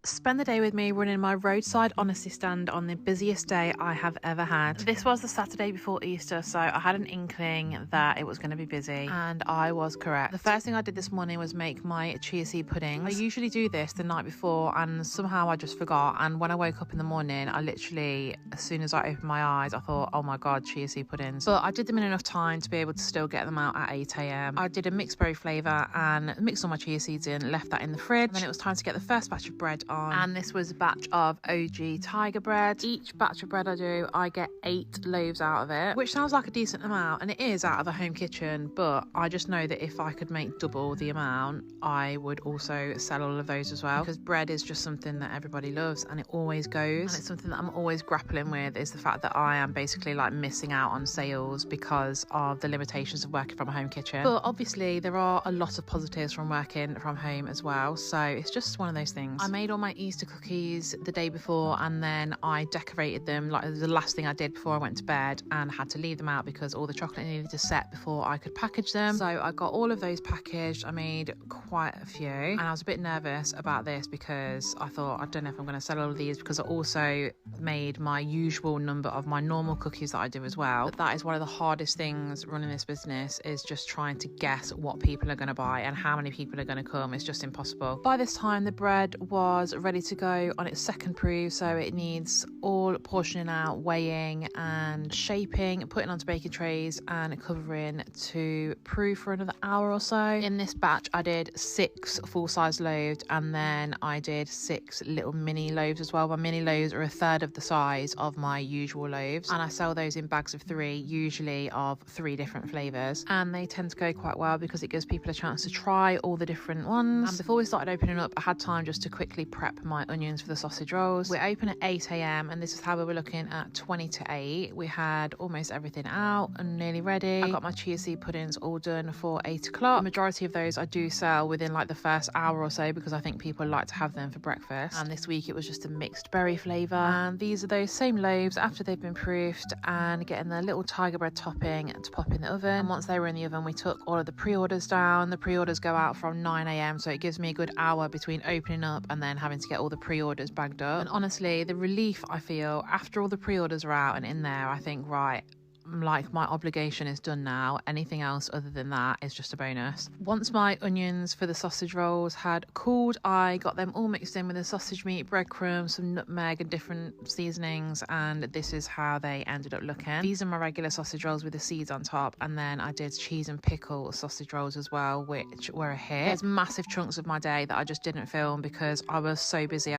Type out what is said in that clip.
Spend the day with me running my roadside honesty stand on the busiest day I have ever had. This was the Saturday before Easter, so I had an inkling that it was going to be busy, and I was correct. The first thing I did this morning was make my chia seed puddings. I usually do this the night before, and somehow I just forgot, and when I woke up in the morning, I literally, as soon as I opened my eyes, I thought, oh my god, chia seed puddings. But I did them in enough time to be able to still get them out at 8 a.m. I did a mixed berry flavour and mixed all my chia seeds in, left that in the fridge, and then it was time to get the first batch of bread on. And this was a batch of OG Tiger bread. Each batch of bread I do, I get 8 loaves out of it, which sounds like a decent amount, and it is out of a home kitchen, but I just know that if I could make double the amount, I would also sell all of those as well, because bread is just something that everybody loves and it always goes, and it's something that I'm always grappling with, is the fact that I am basically like missing out on sales because of the limitations of working from a home kitchen. But obviously there are a lot of positives from working from home as well, so it's just one of those things. I made all my Easter cookies the day before, and then I decorated them like the last thing I did before I went to bed, and had to leave them out because all the chocolate needed to set before I could package them. So I got all of those packaged. I made quite a few, and I was a bit nervous about this because I thought, I don't know if I'm going to sell all of these, because I also made my usual number of my normal cookies that I do as well. But that is one of the hardest things running this business, is just trying to guess what people are going to buy and how many people are going to come. It's just impossible. By this time the bread was ready to go on its second proof, so it needs all portioning out, weighing and shaping, putting onto baking trays and covering to proof for another hour or so. In this batch I did 6 full-size loaves, and then I did 6 little mini loaves as well. My mini loaves are a third of the size of my usual loaves, and I sell those in bags of 3, usually of 3 different flavours, and they tend to go quite well because it gives people a chance to try all the different ones. And before we started opening up, I had time just to quickly prep my onions for the sausage rolls. We're open at 8 a.m. and this is how we were looking at 20 to 8. We had almost everything out and nearly ready. I got my chia seed puddings all done for 8 o'clock. The majority of those I do sell within like the first hour or so, because I think people like to have them for breakfast. And this week it was just a mixed berry flavour, and these are those same loaves after they've been proofed, and getting the little tiger bread topping to pop in the oven. And once they were in the oven, we took all of the pre-orders down. The pre-orders go out from 9 a.m, so it gives me a good hour between opening up and then having to get all the pre-orders bagged up. And honestly, the relief I feel after all the pre-orders are out and in there, I think, right, like, my obligation is done now. Anything else other than that is just a bonus. Once my onions for the sausage rolls had cooled, I got them all mixed in with the sausage meat, breadcrumbs, some nutmeg and different seasonings, and this is how they ended up looking. These are my regular sausage rolls with the seeds on top, and then I did cheese and pickle sausage rolls as well, which were a hit. There's massive chunks of my day that I just didn't film because I was so busy.